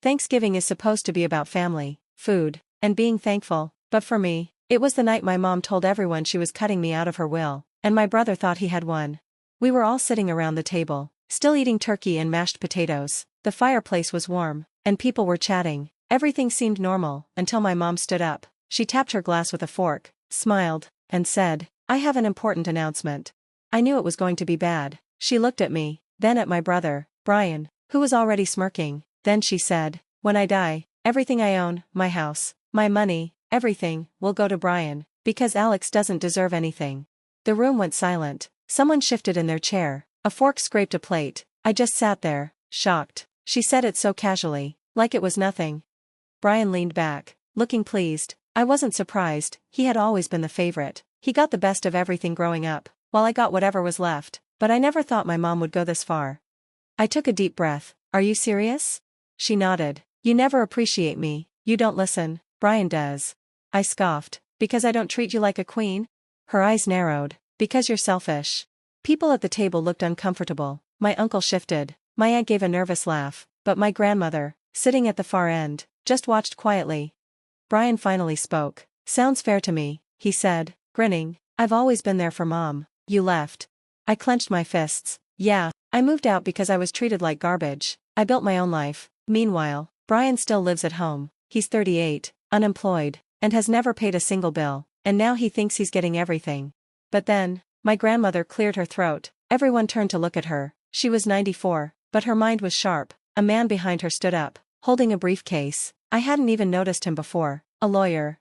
Thanksgiving is supposed to be about family, food, and being thankful, but for me, it was the night my mom told everyone she was cutting me out of her will, and my brother thought he had won. We were all sitting around the table, still eating turkey and mashed potatoes. The fireplace was warm, and people were chatting. Everything seemed normal, until my mom stood up. She tapped her glass with a fork, smiled, and said, "I have an important announcement." I knew it was going to be bad. She looked at me, then at my brother, Bryan, who was already smirking. Then she said, "When I die, everything I own, my house, my money, everything, will go to Bryan, because Alex doesn't deserve anything." The room went silent. Someone shifted in their chair. A fork scraped a plate. I just sat there, shocked. She said it so casually, like it was nothing. Bryan leaned back, looking pleased. I wasn't surprised, he had always been the favorite. He got the best of everything growing up, while I got whatever was left, but I never thought my mom would go this far. I took a deep breath. "Are you serious?" She nodded. "You never appreciate me, you don't listen, Bryan does." I scoffed. "Because I don't treat you like a queen?" Her eyes narrowed. "Because you're selfish." People at the table looked uncomfortable. My uncle shifted. My aunt gave a nervous laugh, but my grandmother, sitting at the far end, just watched quietly. Bryan finally spoke. "Sounds fair to me," he said, grinning. "I've always been there for Mom." "You left." I clenched my fists. "Yeah, I moved out because I was treated like garbage. I built my own life." Meanwhile, Bryan still lives at home. He's 38, unemployed, and has never paid a single bill, and now he thinks he's getting everything. But then, my grandmother cleared her throat. Everyone turned to look at her. She was 94, but her mind was sharp. A man behind her stood up, holding a briefcase. I hadn't even noticed him before. A lawyer.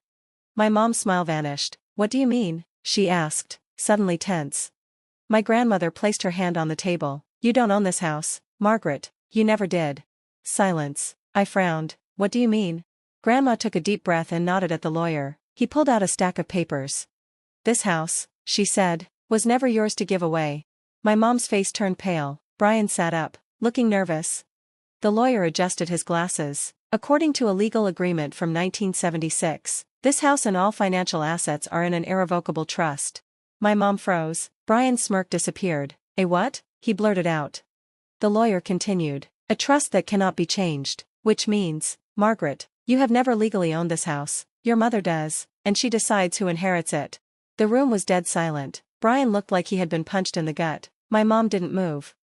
My mom's smile vanished. "What do you mean?" she asked, suddenly tense. My grandmother placed her hand on the table. "You don't own this house, Margaret, you never did." Silence. I frowned. "What do you mean?" Grandma took a deep breath and nodded at the lawyer. He pulled out a stack of papers. "This house," she said, "was never yours to give away." My mom's face turned pale. Bryan sat up, looking nervous. The lawyer adjusted his glasses. "According to a legal agreement from 1976, this house and all financial assets are in an irrevocable trust." My mom froze. Bryan's smirk disappeared. "A what?" he blurted out. The lawyer continued. "A trust that cannot be changed, which means, Margaret, you have never legally owned this house. Your mother does, and she decides who inherits it." The room was dead silent. Bryan looked like he had been punched in the gut. My mom didn't move.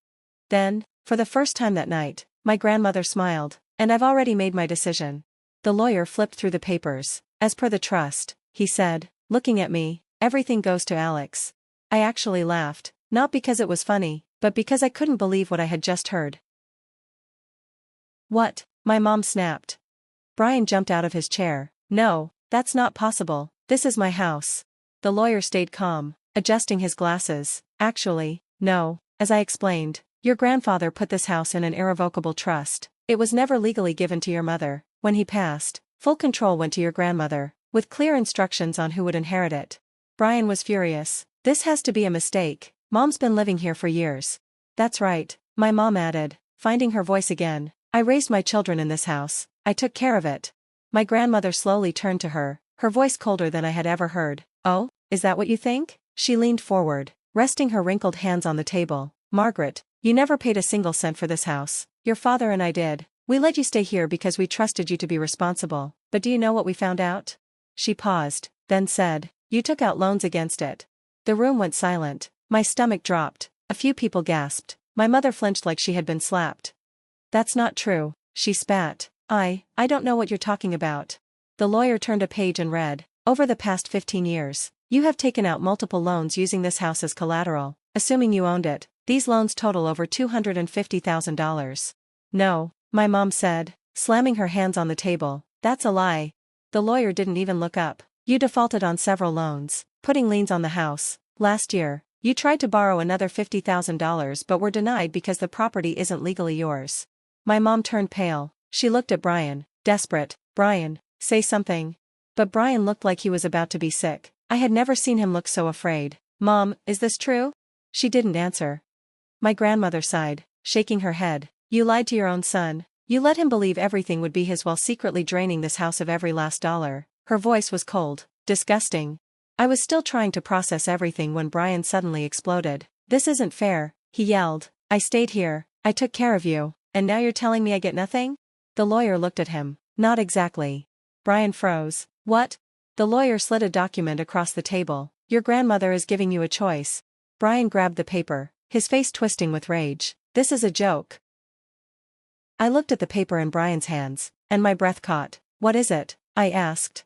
Then, for the first time that night, my grandmother smiled. "And I've already made my decision." The lawyer flipped through the papers. "As per the trust," he said, looking at me, "everything goes to Alex." I actually laughed, not because it was funny, but because I couldn't believe what I had just heard. "What?" my mom snapped. Bryan jumped out of his chair. "No, that's not possible. This is my house." The lawyer stayed calm, adjusting his glasses. "Actually, no, as I explained, your grandfather put this house in an irrevocable trust. It was never legally given to your mother. When he passed, full control went to your grandmother, with clear instructions on who would inherit it." Bryan was furious. "This has to be a mistake. Mom's been living here for years." "That's right," my mom added, finding her voice again. "I raised my children in this house. I took care of it." My grandmother slowly turned to her, her voice colder than I had ever heard. "Oh, is that what you think?" She leaned forward, resting her wrinkled hands on the table. "Margaret, you never paid a single cent for this house. Your father and I did. We let you stay here because we trusted you to be responsible, but do you know what we found out?" She paused, then said, "You took out loans against it." The room went silent. My stomach dropped. A few people gasped. My mother flinched like she had been slapped. "That's not true," she spat. I don't know what you're talking about." The lawyer turned a page and read, "Over the past 15 years, you have taken out multiple loans using this house as collateral, assuming you owned it. These loans total over $250,000. "No," my mom said, slamming her hands on the table, "that's a lie." The lawyer didn't even look up. "You defaulted on several loans, putting liens on the house. Last year, you tried to borrow another $50,000 but were denied because the property isn't legally yours." My mom turned pale. She looked at Bryan, desperate. "Bryan, say something." But Bryan looked like he was about to be sick. I had never seen him look so afraid. "Mom, is this true?" She didn't answer. My grandmother sighed, shaking her head. "You lied to your own son. You let him believe everything would be his while secretly draining this house of every last dollar." Her voice was cold, disgusting. I was still trying to process everything when Bryan suddenly exploded. "This isn't fair," he yelled. "I stayed here, I took care of you, and now you're telling me I get nothing?" The lawyer looked at him. Not exactly. Bryan froze. What? The lawyer slid a document across the table. Your grandmother is giving you a choice. Bryan grabbed the paper, his face twisting with rage. This is a joke. I looked at the paper in Bryan's hands, and my breath caught. What is it? I asked.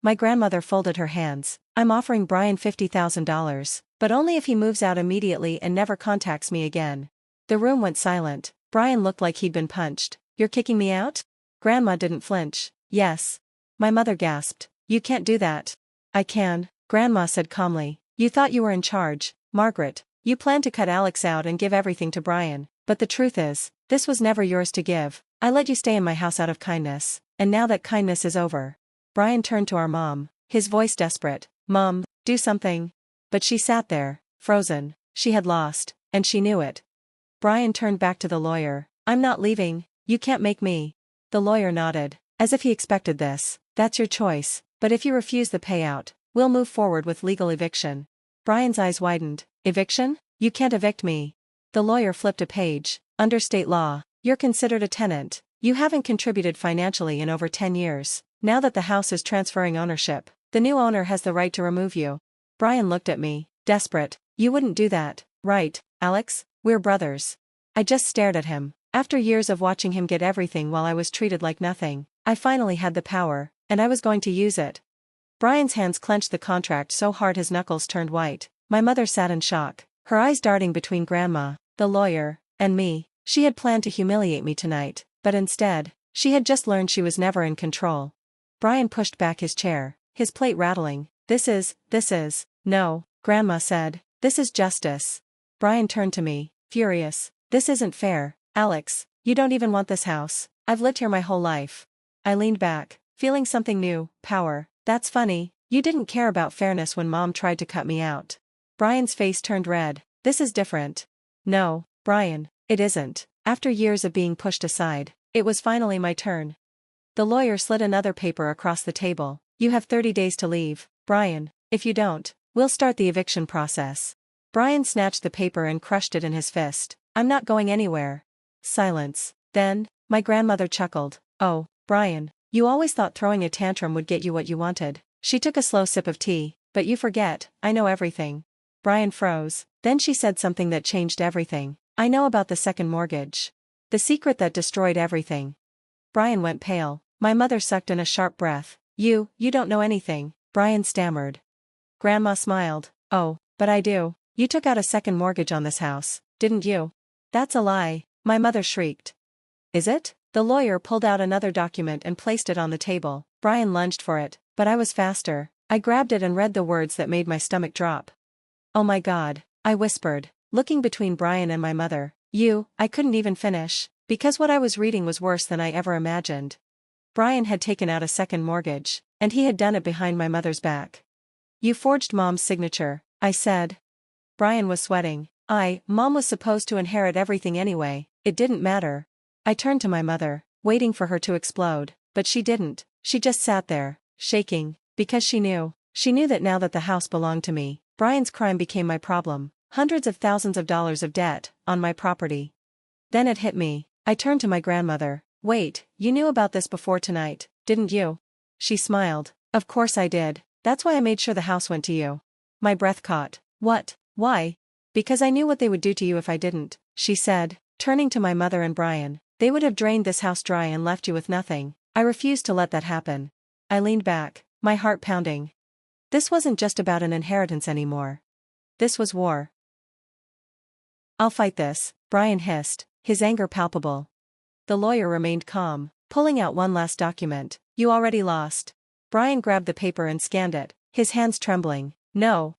My grandmother folded her hands. I'm offering Bryan $50,000, but only if he moves out immediately and never contacts me again. The room went silent. Bryan looked like he'd been punched. You're kicking me out? Grandma didn't flinch. Yes. My mother gasped. You can't do that. I can, Grandma said calmly. You thought you were in charge, Margaret. You planned to cut Alex out and give everything to Bryan, but the truth is, this was never yours to give. I let you stay in my house out of kindness, and now that kindness is over. Bryan turned to our mom, his voice desperate. Mom, do something. But she sat there, frozen. She had lost, and she knew it. Bryan turned back to the lawyer. I'm not leaving. You can't make me. The lawyer nodded, as if he expected this. That's your choice, but if you refuse the payout, we'll move forward with legal eviction. Bryan's eyes widened. Eviction? You can't evict me. The lawyer flipped a page. Under state law, you're considered a tenant. You haven't contributed financially in over 10 years. Now that the house is transferring ownership, the new owner has the right to remove you. Bryan looked at me, desperate. You wouldn't do that, right, Alex? We're brothers. I just stared at him. After years of watching him get everything while I was treated like nothing, I finally had the power, and I was going to use it. Bryan's hands clenched the contract so hard his knuckles turned white. My mother sat in shock, her eyes darting between Grandma, the lawyer, and me. She had planned to humiliate me tonight, but instead, she had just learned she was never in control. Bryan pushed back his chair, his plate rattling. This is, no, Grandma said. This is justice. Bryan turned to me, furious. This isn't fair, Alex. You don't even want this house. I've lived here my whole life. I leaned back, feeling something new, power. That's funny, you didn't care about fairness when Mom tried to cut me out. Bryan's face turned red. This is different. No, Bryan, it isn't. After years of being pushed aside, it was finally my turn. The lawyer slid another paper across the table. You have 30 days to leave, Bryan. If you don't, we'll start the eviction process. Bryan snatched the paper and crushed it in his fist. I'm not going anywhere. Silence. Then, my grandmother chuckled. Oh, Bryan, you always thought throwing a tantrum would get you what you wanted. She took a slow sip of tea. But you forget, I know everything. Bryan froze. Then she said something that changed everything. I know about the second mortgage. The secret that destroyed everything. Bryan went pale. My mother sucked in a sharp breath. You don't know anything, Bryan stammered. Grandma smiled. Oh, but I do. You took out a second mortgage on this house, didn't you? That's a lie, my mother shrieked. Is it? The lawyer pulled out another document and placed it on the table. Bryan lunged for it, but I was faster. I grabbed it and read the words that made my stomach drop. Oh my God, I whispered, looking between Bryan and my mother. I couldn't even finish, because what I was reading was worse than I ever imagined. Bryan had taken out a second mortgage, and he had done it behind my mother's back. You forged Mom's signature, I said. Bryan was sweating. Mom was supposed to inherit everything anyway, it didn't matter. I turned to my mother, waiting for her to explode, but she didn't. She just sat there, shaking, because she knew that now that the house belonged to me, Bryan's crime became my problem. Hundreds of thousands of dollars of debt, on my property. Then it hit me. I turned to my grandmother. Wait, you knew about this before tonight, didn't you? She smiled. Of course I did. That's why I made sure the house went to you. My breath caught. What? Why? Because I knew what they would do to you if I didn't, she said, turning to my mother and Bryan. They would have drained this house dry and left you with nothing. I refused to let that happen. I leaned back, my heart pounding. This wasn't just about an inheritance anymore. This was war. I'll fight this, Bryan hissed, his anger palpable. The lawyer remained calm, pulling out one last document. You already lost. Bryan grabbed the paper and scanned it, his hands trembling. No.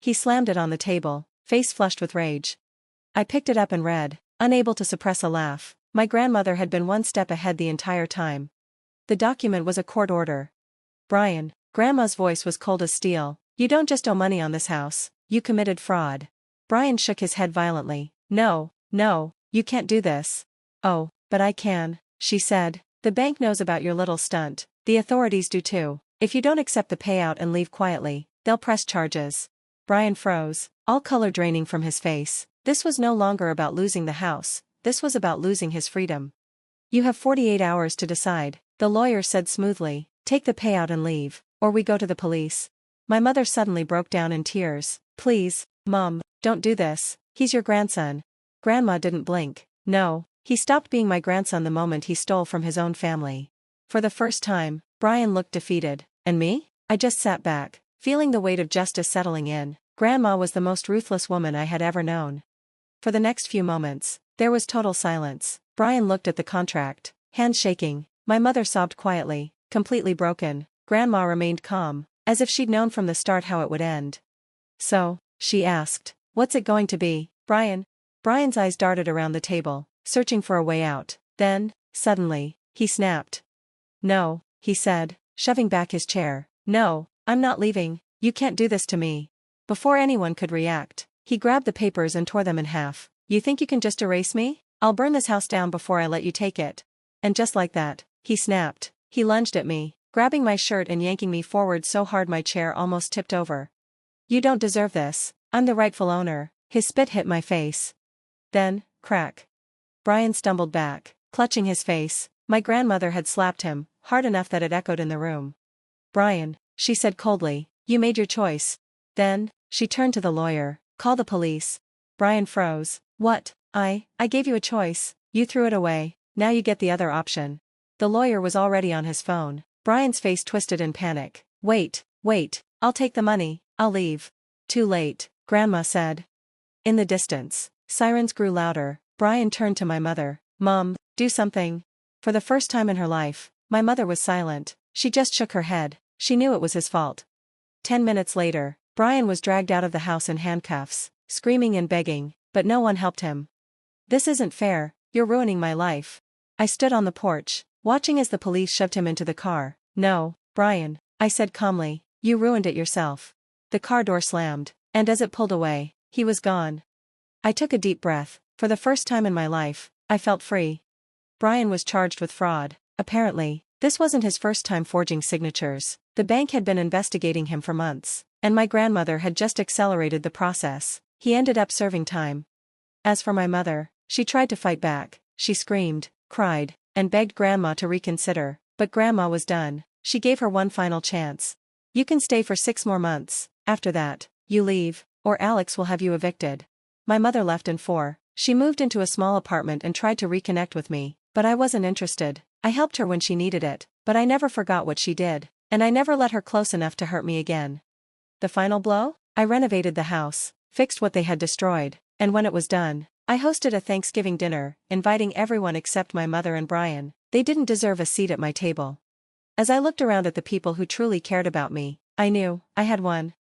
He slammed it on the table, face flushed with rage. I picked it up and read, unable to suppress a laugh. My grandmother had been one step ahead the entire time. The document was a court order. Bryan, Grandma's voice was cold as steel. You don't just owe money on this house, you committed fraud. Bryan shook his head violently. No, you can't do this. Oh, but I can, she said. The bank knows about your little stunt, the authorities do too. If you don't accept the payout and leave quietly, they'll press charges. Bryan froze, all color draining from his face. This was no longer about losing the house, this was about losing his freedom. You have 48 hours to decide, the lawyer said smoothly. Take the payout and leave, or we go to the police. My mother suddenly broke down in tears. Please, Mom, don't do this, he's your grandson. Grandma didn't blink. No, he stopped being my grandson the moment he stole from his own family. For the first time, Bryan looked defeated. And me? I just sat back, feeling the weight of justice settling in. Grandma was the most ruthless woman I had ever known. For the next few moments, there was total silence. Bryan looked at the contract, hands shaking. My mother sobbed quietly, completely broken. Grandma remained calm, as if she'd known from the start how it would end. So, she asked, what's it going to be, Bryan? Bryan's eyes darted around the table, searching for a way out. Then, suddenly, he snapped. No, he said, shoving back his chair. No, I'm not leaving, you can't do this to me. Before anyone could react, he grabbed the papers and tore them in half. You think you can just erase me? I'll burn this house down before I let you take it. And just like that, he snapped. He lunged at me, grabbing my shirt and yanking me forward so hard my chair almost tipped over. You don't deserve this, I'm the rightful owner. His spit hit my face. Then, crack. Bryan stumbled back, clutching his face. My grandmother had slapped him, hard enough that it echoed in the room. Bryan, she said coldly, you made your choice. Then, she turned to the lawyer. Call the police. Bryan froze. What? I gave you a choice, you threw it away, now you get the other option. The lawyer was already on his phone. Bryan's face twisted in panic. Wait, I'll take the money, I'll leave. Too late, Grandma said. In the distance, sirens grew louder. Bryan turned to my mother. Mom, do something. For the first time in her life, my mother was silent. She just shook her head. She knew it was his fault. 10 minutes later, Bryan was dragged out of the house in handcuffs, screaming and begging, but no one helped him. This isn't fair, you're ruining my life. I stood on the porch, watching as the police shoved him into the car. No, Bryan, I said calmly, you ruined it yourself. The car door slammed, and as it pulled away, he was gone. I took a deep breath. For the first time in my life, I felt free. Bryan was charged with fraud. Apparently, this wasn't his first time forging signatures. The bank had been investigating him for months, and my grandmother had just accelerated the process. He ended up serving time. As for my mother, she tried to fight back. She screamed, cried, and begged Grandma to reconsider, but Grandma was done. She gave her one final chance. You can stay for 6 more months, after that, you leave, or Alex will have you evicted. My mother left in 4. She moved into a small apartment and tried to reconnect with me, but I wasn't interested. I helped her when she needed it, but I never forgot what she did, and I never let her close enough to hurt me again. The final blow? I renovated the house, fixed what they had destroyed, and when it was done, I hosted a Thanksgiving dinner, inviting everyone except my mother and Bryan. They didn't deserve a seat at my table. As I looked around at the people who truly cared about me, I knew I had won.